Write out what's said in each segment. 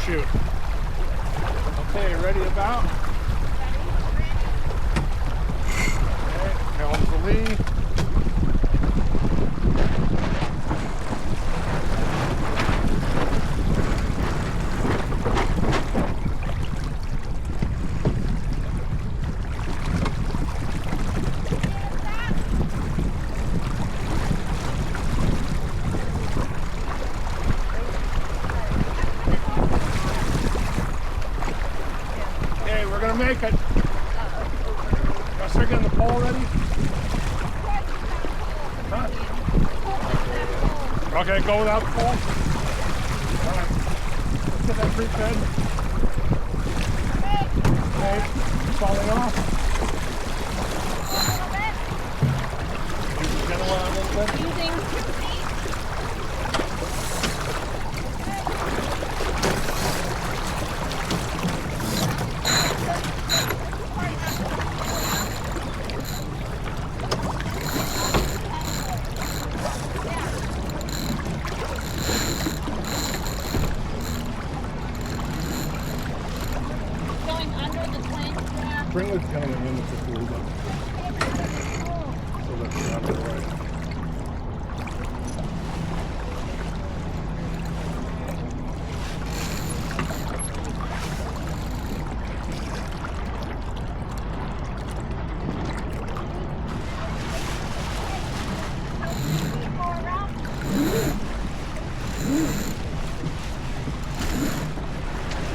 shoot. Okay, ready about? Okay, helm's the lee. We're gonna make it. Got start getting the pole ready? Huh? Okay, go without the pole. Alright. Let's get that creek bed. Okay, falling off. Use the general a little bit. Bring this gentleman in just a little bit. So that you're out of the way.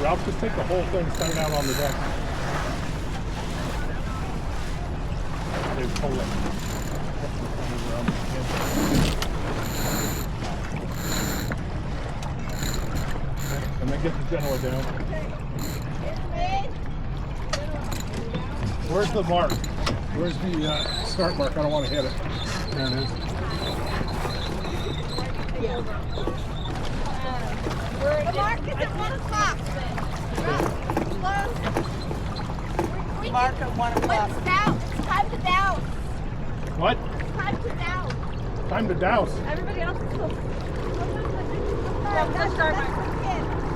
Ralph, just take the whole thing, set it out on the deck. Pull it. And then get the general down. Where's the mark? Where's the start mark? I don't want to hit it. There it is. The mark is at 1 o'clock. Mark at 1 o'clock. Let's douse. It's time to douse. What? It's time to douse. Time to douse. Everybody else is still. That's the start mark.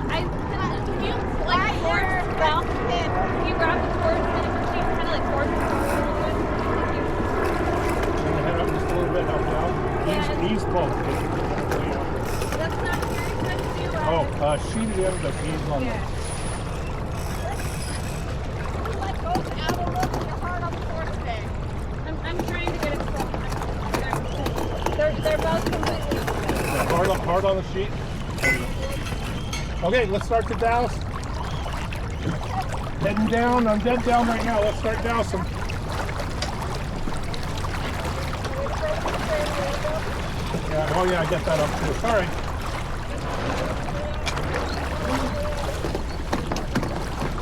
Can you like force Ralph? Can you grab the cord and kind of like force it a little bit? Bring the head up just a little bit, help you out. Ease both. That's not very good to do. Oh, sheet it in, but ease on yeah. Let go out a little bit hard on the cord today. I'm trying to get it from. They're both completely. Yeah, hard on the sheet. Okay, let's start to douse. Heading down. I'm dead down right now. Let's start dousing. Yeah, oh yeah, I get that up too. Sorry.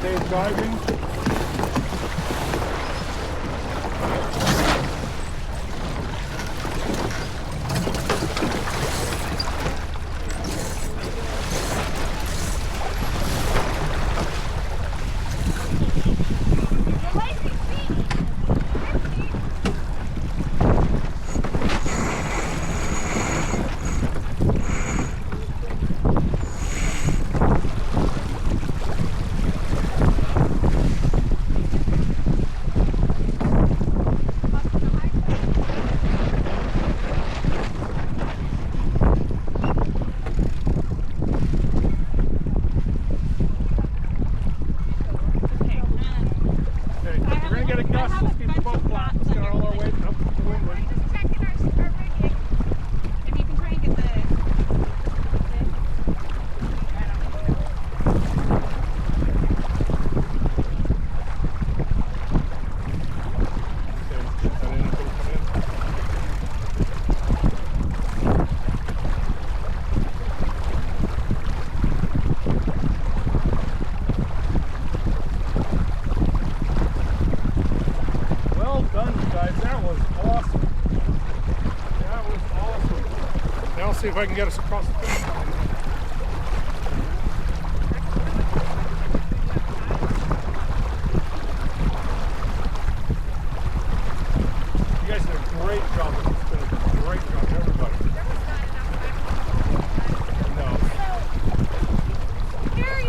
Stay driving. See if I can get us across the finish line. You guys did a great job. It's been a great job, everybody. There was not enough. No. So, very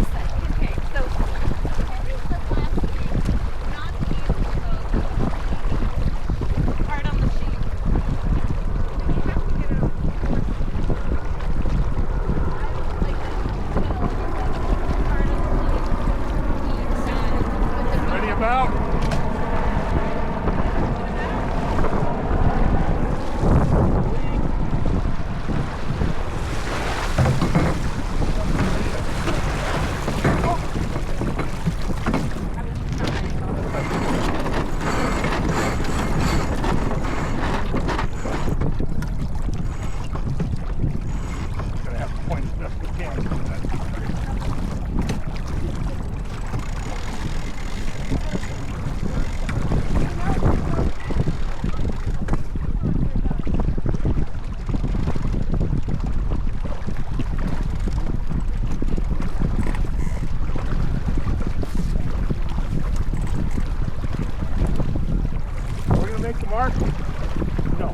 No.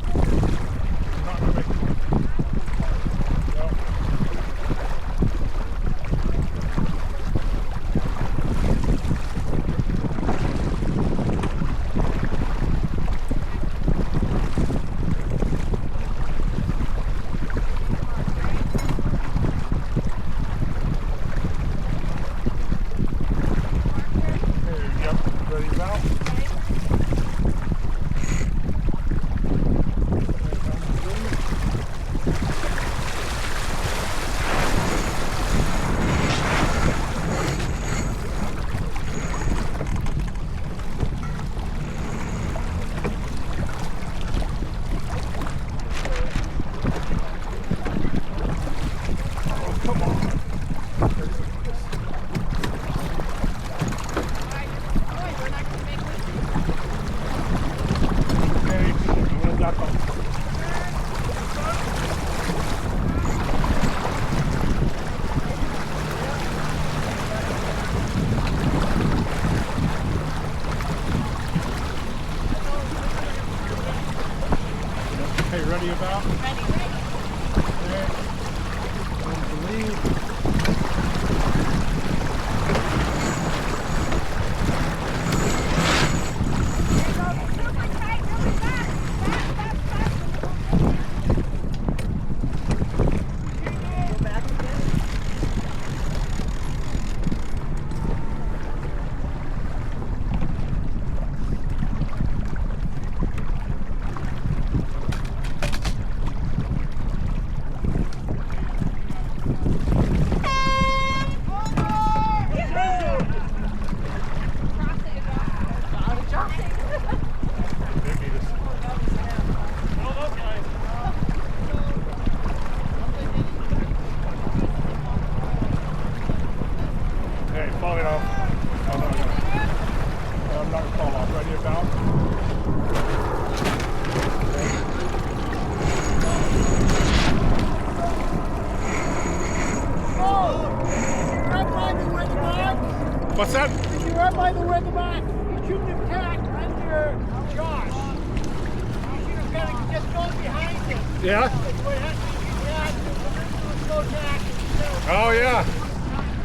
I'm not gonna make it work. No. Okay, yep, ready about? Oh, come on. Okay, I'm gonna duck off. Okay, ready about? Ready. Okay. One to lead. Okay, fall it off. Oh, no, no. I'm not gonna fall off. Ready about? What's that? If you're right by the weather back, you shouldn't attack under Josh. You should have got to just go behind him. Yeah? That's what has to be done. Go attack. Oh, yeah.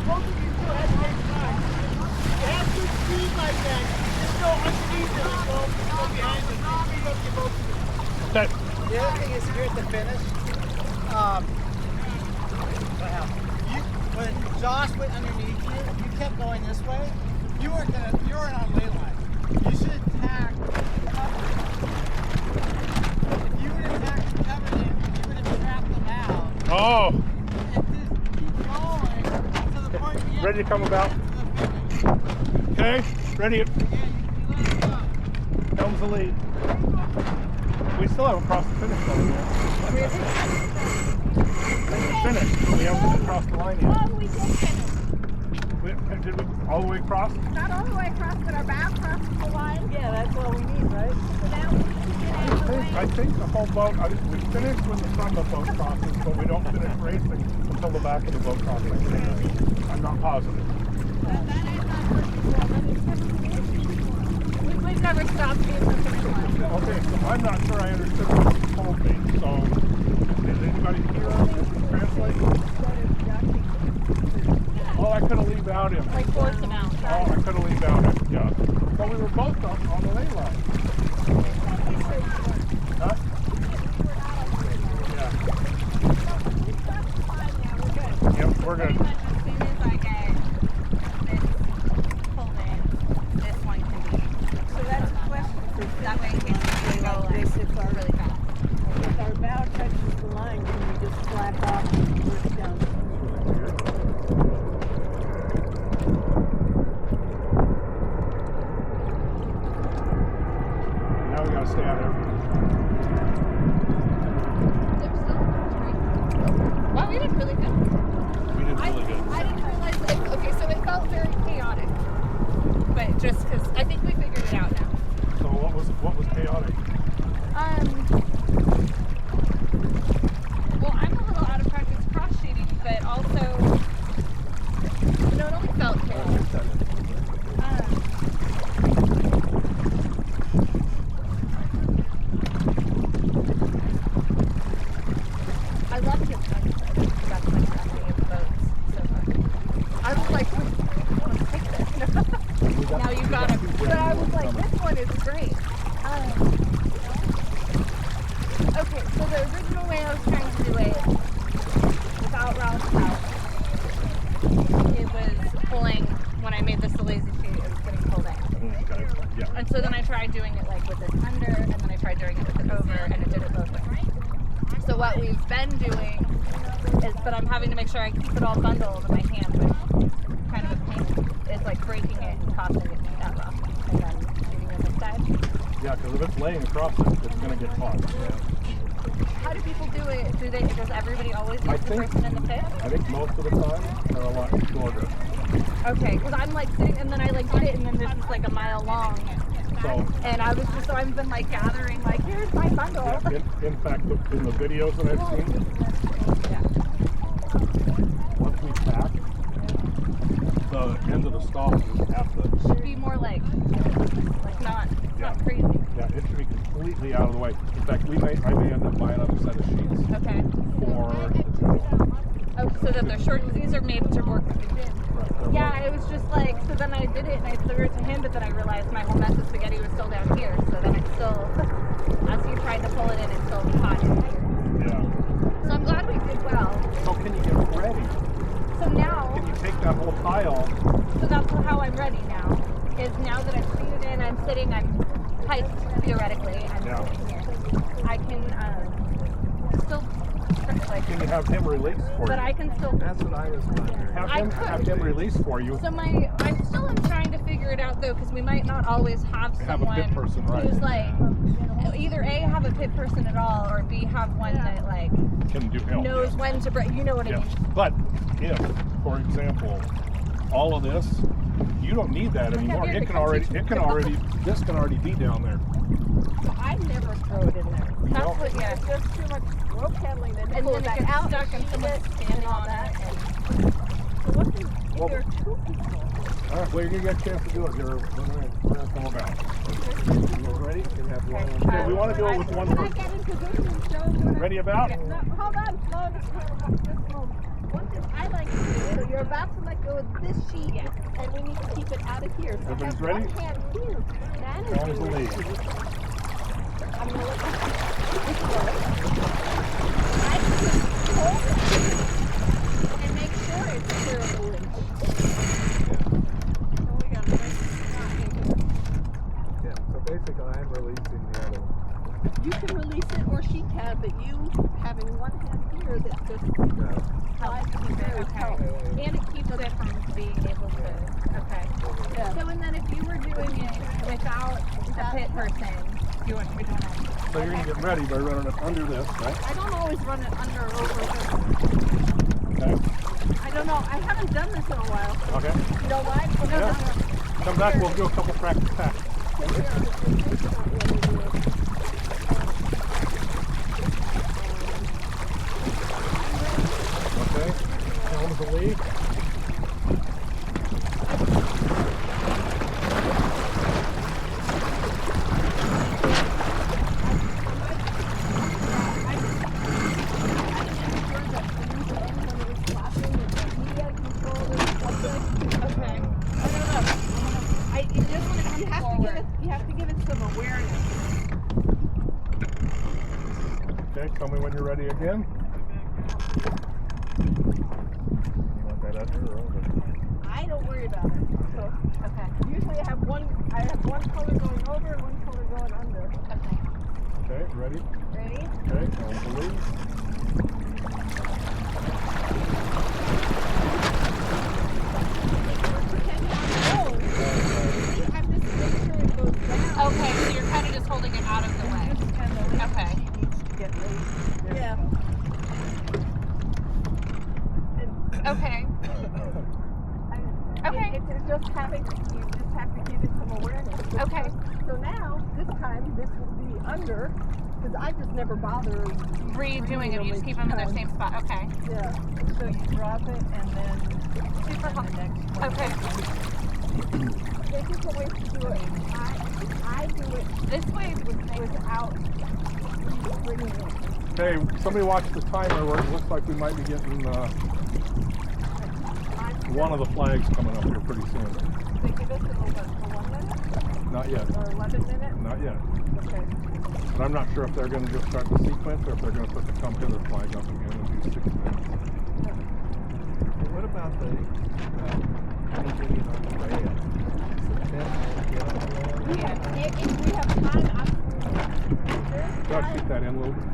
Both of you still have to take time. You have to speed like that. Just go underneath him and go behind him. Speed up your both of you. Okay. The other thing is here at the finish, when Josh went underneath you, you kept going this way. You weren't on lay line. You should attack the cover. If you would attack the cover, you would have trapped them out. Oh, And just keep going to the point where you ready to come about? the finish. Okay, ready. Yeah, you let it go. Helm's the lead. We still haven't crossed the finish line yet. Finished. We haven't crossed the line yet. Oh, we did finish. Did we all the way across? Not all the way across, but our bow crosses the line. Yeah, that's all we need, right? So now we can get out of the way. I think the whole boat, we finish when the front of the boat crosses, but we don't finish racing until the back of the boat crosses. I'm not positive. We've never stopped doing something like that. Okay, so I'm not sure I understood what you told me, so did anybody hear us translate? Oh, I could have leave out him. Like force them out. Oh, I could have leave out him, yeah. So we were both on the lay line. Huh? Yeah. Yep, we're good. Pretty much as soon as I get this pulled in, this one can be. So that's a question. That way it can really go like really fast. If our bow touches the line, can we just slack off and work down? Now we gotta stay out there. Wow, we did really good. We did really good. I didn't realize that. Okay, so it felt very chaotic, but just because I think we figured it out now. So what was chaotic? the original way I was trying to do it, without Ralph's help, it was pulling, when I made this the lazy chute, it was getting pulled in. Okay. Yeah. And so then I tried doing it like with it under, and then I tried doing it with it over, and it did it both ways. So what we've been doing is, but I'm having to make sure I keep it all bundled in my hand, which kind of a pain, is like breaking it and tossing it that rough, and then shooting it this side. Yeah, because if it's laying across it, it's going to get caught. Yeah. How do people do it? Does everybody always use I the think- person in the pit? I think most of the time they're a lot shorter. Okay, because I'm like sitting, and then I like did it, and then this is like a mile long. So, And I was just, so I've been like gathering, like, here's my bundle. yeah, in fact, in the videos that I've seen, Yeah. once we pack, the end of the stop is at the, Should be more like not crazy. yeah, it should be completely out of the way. In fact, I may end up buying another set of sheets Okay. for the two. Oh, so that they're short, because these are made to work. Right, they're Yeah, it was just like, so then I did it and I threw it to him, but then I realized my whole mess of spaghetti was still down here. So then it still, as he tried to pull it in, it still caught it here. Yeah. So I'm glad we did well. So can you get ready? So now, Can you take that whole tile? so that's how I'm ready now. Is now that I've seated in, I'm sitting, I'm piped theoretically, I'm Yeah. sitting here. I can still, like, Can you have him release for but you? I can still. That's what I was wondering. Have I him, could. have him release for you. So I'm still trying to figure it out though, because we might not always have Have a someone pit person, right. who's like, either A, have a pit person at all, or B, have one that like Can do help. knows yeah. when to break, you know what I Yeah. mean? But if, for example, all of this, you don't need that anymore. here, This can already be down there. I never throw it in there. You That's know? what, yeah. It's just too much rope handling and And pull then it that gets out stuck and someone's standing on that. it. So what if Well- there are two people? All right, well, you're going to get a chance to do it here. We're going to come about. You ready? You have one. Okay, we want to do it with one Can I person. get in position and show them? Ready about? No, hold on, slow this moment. One thing I like to do, so you're about to let go of this sheet, and we need to keep it out of here. So Everybody's have ready? one hand here. Count as a lead. I'm going to let this go. I just hold it and make sure it's clear of the winch. So we got to make Yeah, so basically I'm releasing the other one. You can release it or she can, but you having one hand here that just Helps keep it, okay. And it keeps it from being able to, okay. Yeah. So and then if you were doing it without a pit person, you wouldn't be doing it. So you're going to get ready by running it under this, right? I don't always run it under or over. Okay. I don't know. I haven't done this in a while. Okay. You know why? Because Yeah. Come back, we'll do a couple practice packs. Okay. Count as a lead. Okay. You have to give it some awareness. Okay, tell me when you're ready again. You want that under or over? I don't worry about it. So Okay. usually I have one color going over and one color going under. Okay. Okay, ready? Ready? Okay, count as a lead. Pretend you're on the road. You have to make sure it goes down. Okay, so you're kind of just holding it out of the way. Okay. Yeah. Okay. Okay. It's just having, you just have to give it some awareness. Okay. So now, this time, this will be under, because I just never bother. Redoing them, you just keep them in their same spot. Okay. Yeah. So you drop it and then Super the next one. Okay. There's different ways to do it. I do it This way without bringing it. Okay, somebody watch the timer where it looks like we might be getting one of the flags coming up here pretty soon. They give us a 1 minute Not yet. or 11 minutes? Not yet. Okay. But I'm not sure if they're going to just start the sequence or if they're going to put the come hither flag up again and do 6 minutes. Well, what about the anything on the rail? Yeah, if we have time, absolutely. Gotta keep that in a little bit.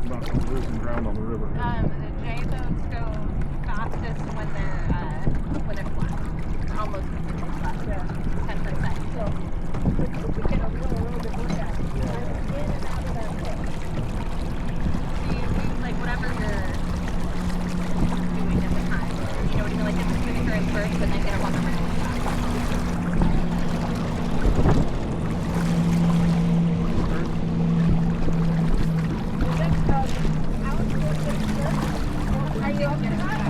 Not losing ground on the river. The J zones go fastest when they're flat. Almost completely flat. Yeah. 10%. So, if we get a little bit more at it. In and out of that pit. You like whatever you're doing at the time. You know what I mean? Like get the finisher in first and then get them on the rail. Are you up to that?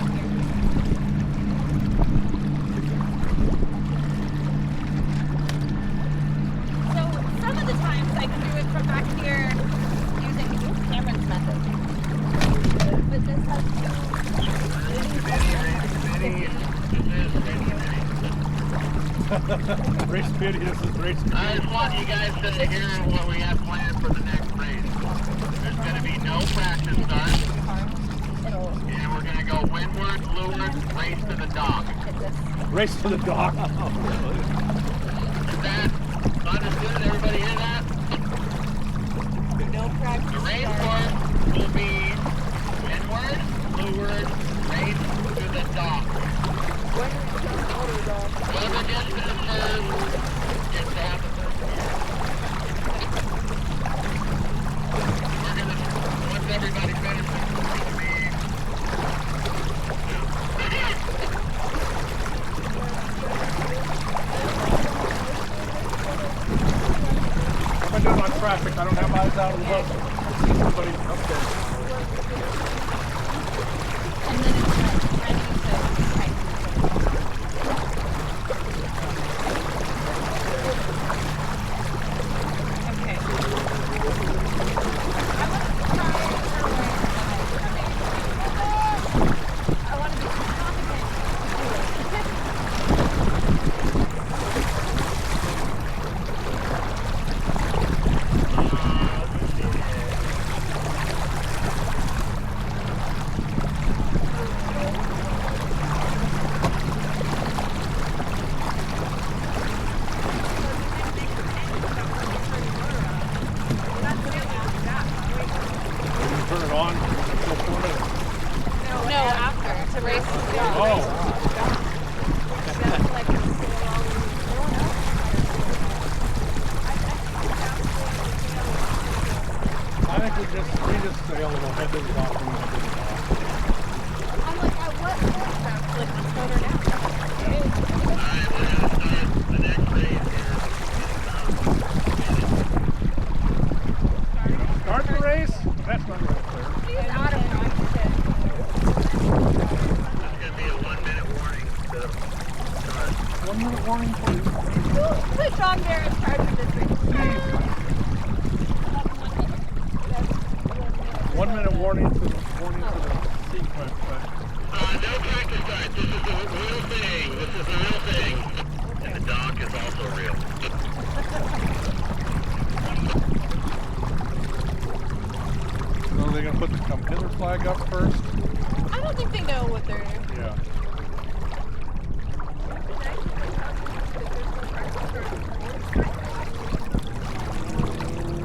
So some of the times I can do it from back here using Cameron's method. But this has Race pity, this is race pity. I just want you guys to hear what we have planned for the next race. There's going to be no practice start, and we're going to go windward, leeward, race to the dock. Race to the dock. Is that understood? Everybody hear that? No practice. The race course will be windward, leeward, race to the dock. Whoever gets there first gets to have the first gear. We're going to, once everybody finishes, it's going to be... I'm gonna do it on traffic. I don't have eyes out of the road. Everybody up there. and then it's ready to type. Okay. I want to be confident. Turn it on. Go for it. No, after to race. Oh. I think we just say a little head to the dock and then to the dock. I'm like, at what point? Like, let's go there now. Alright, we're going to start the next race here. Start the race? That's not right there. He's out of practice. It's going to be a 1-minute warning to start. 1 minute warning, please. Put John there in charge of this race. 1 minute warning to the sequence, but No practice start. This is the real thing. This is the real thing. And the dock is also real. so are they gonna put the come hither flag up first? I don't think they know what they're. Yeah.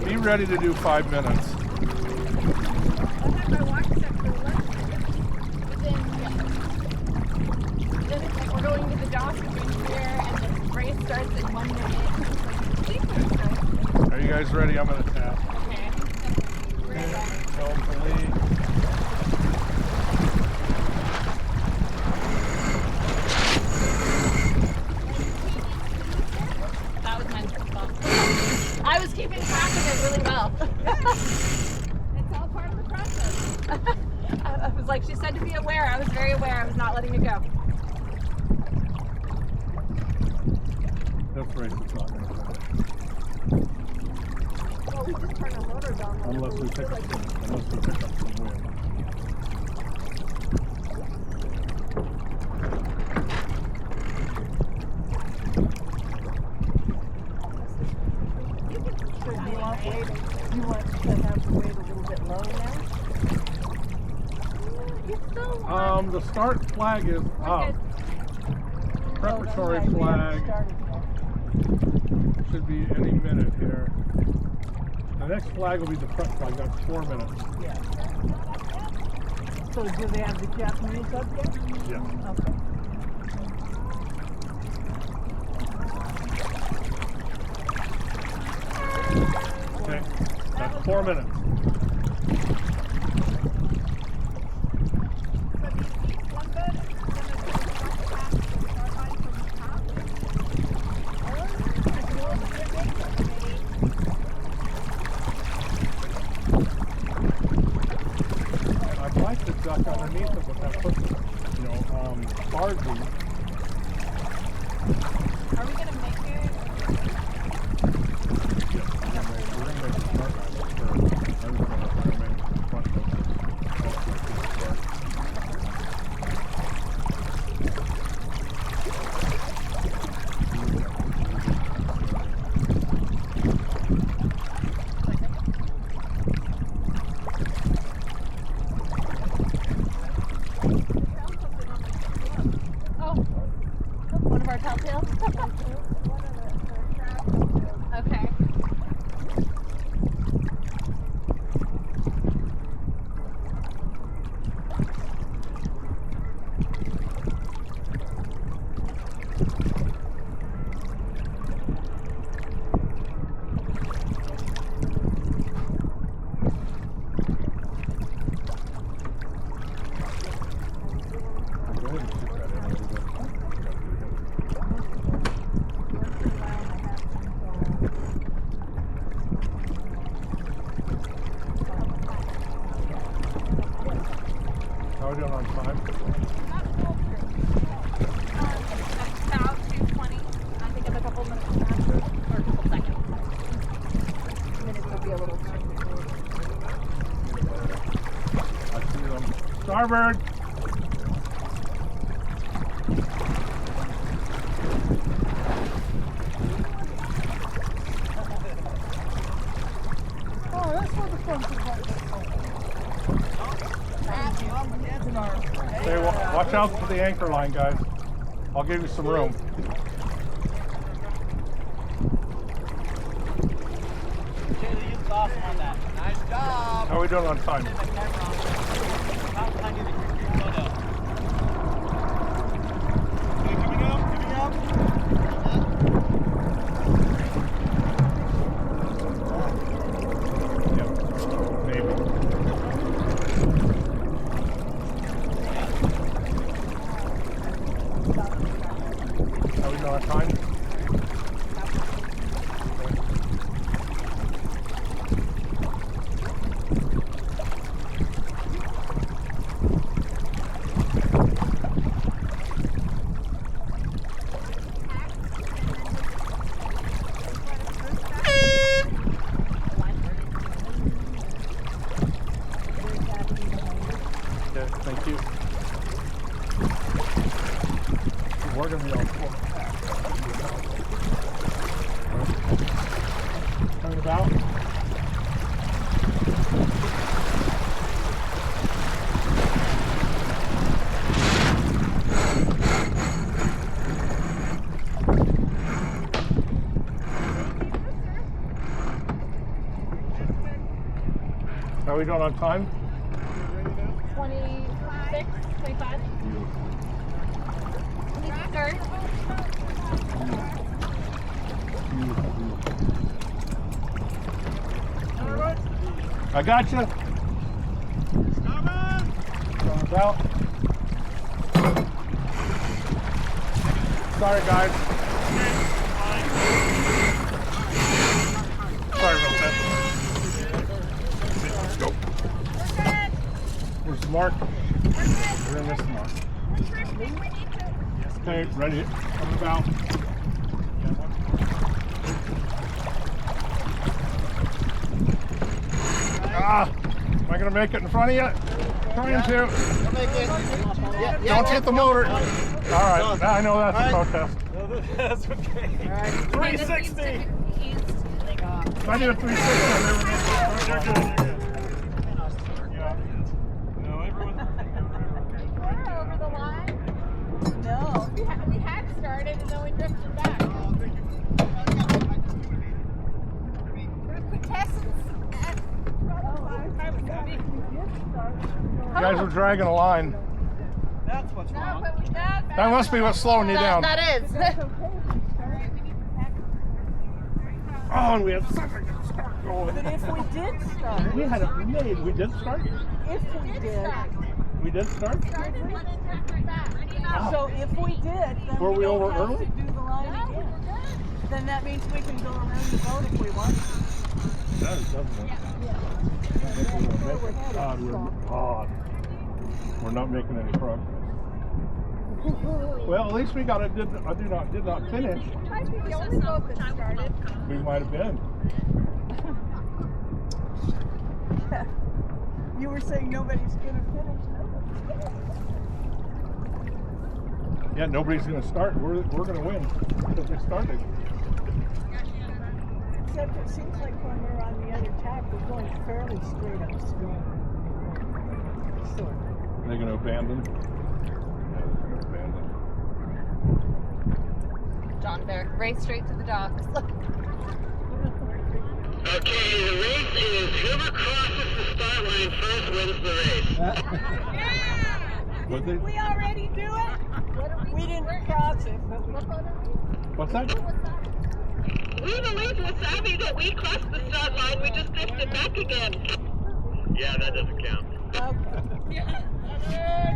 Be ready to do 5 minutes. Then it's like we're going to the dock between here and the race starts in 1 minute. Are you guys ready? I'm gonna tap. Okay. Tell them to lead. That was my thought. I was keeping track of it really well. It's all part of the process. I was like, she said to be aware. I was very aware. I was not letting it go. This race is not gonna finish. Well, we just turn the motor down. Unless we pick up some wind. You want The start flag is up. Preparatory flag should be any minute here. The next flag will be the prep flag. That's 4 minutes. Yeah. So do they have the Japanese up yet? Yes. Okay. Okay. That's 4 minutes. I'd like to duck underneath it, but that puts, barging. Are we gonna make it? Yeah, we're gonna make a start line for everything. We're gonna make the front of the start. Oh, one of our telltales. Okay. How are we doing on time? About 2:20. I think I'm a couple minutes after, or a couple seconds. Minutes would be a little tricky. I see them. Starboard! Oh, that's what the front is like. Hey, watch out for the anchor line, guys. I'll give you some room. Kaylee, you lost on that. Nice job. How are we doing on time? Yeah, maybe. How are we doing on time? Okay, thank you. We're gonna be on four. Turn about. How are we doing on time? 26, 25. Need to start. I got you. Going out. Sorry, guys. Sorry about that. Let's go. Where's the mark? We're gonna miss the mark. Okay, ready. I'm about. Ah! Am I gonna make it in front of you? Trying to. Don't hit the motor. All right, I know that's a protest. That's okay. 360. If I did a 360, I never made it. You're good. You're good. Yeah. No, everyone. You guys were dragging a line. That's what's wrong. That must be what's slowing you down. That is. Oh, and we had such a good start going. But if we did start, We had it made. We did start. if we did, We did start. so if we did, then Were we don't over have early? to do the line again. Then that means we can go around the boat if we want. That is, doesn't it? God, we're not making any progress. Well, at least we got a did not finish. The only boat that started. We might have been. You were saying nobody's gonna finish. Yeah, nobody's going to start. We're going to win because we started. Except it seems like when we're on the other tack, we're going fairly straight upstream. Sort of. Are they going to abandon? Yeah, they're going to abandon. John Bear, race straight to the docks. Okay, the race is whoever crosses the start line first wins the race. What they, We already do it? We didn't cross it, but we... what's that? We believe Wasabi that we crossed the start line, we just drifted back again. Yeah, that doesn't count. Okay.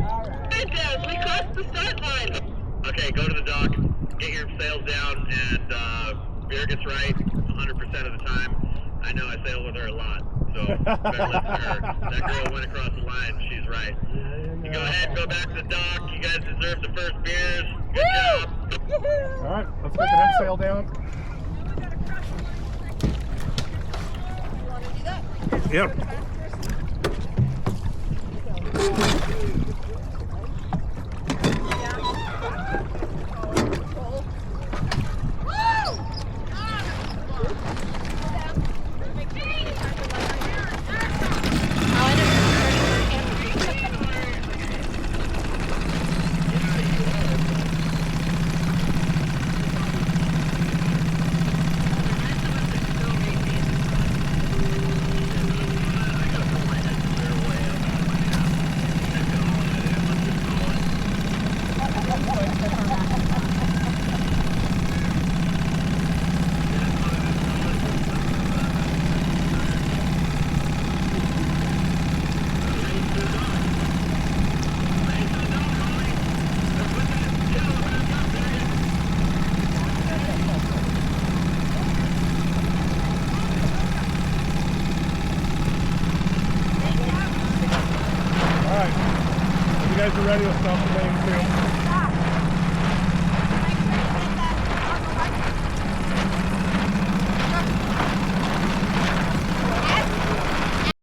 All right. It does, we crossed the start line. Okay, go to the dock, get your sails down, and Beer gets right 100% of the time. I know I sail with her a lot, so better listen to her. That girl went across the line, she's right. You go ahead, go back to the dock, you guys deserve the first beers. Good job. All right, let's get the head sail down. You want to do that? Yep. All right, you guys are ready to stop the main too.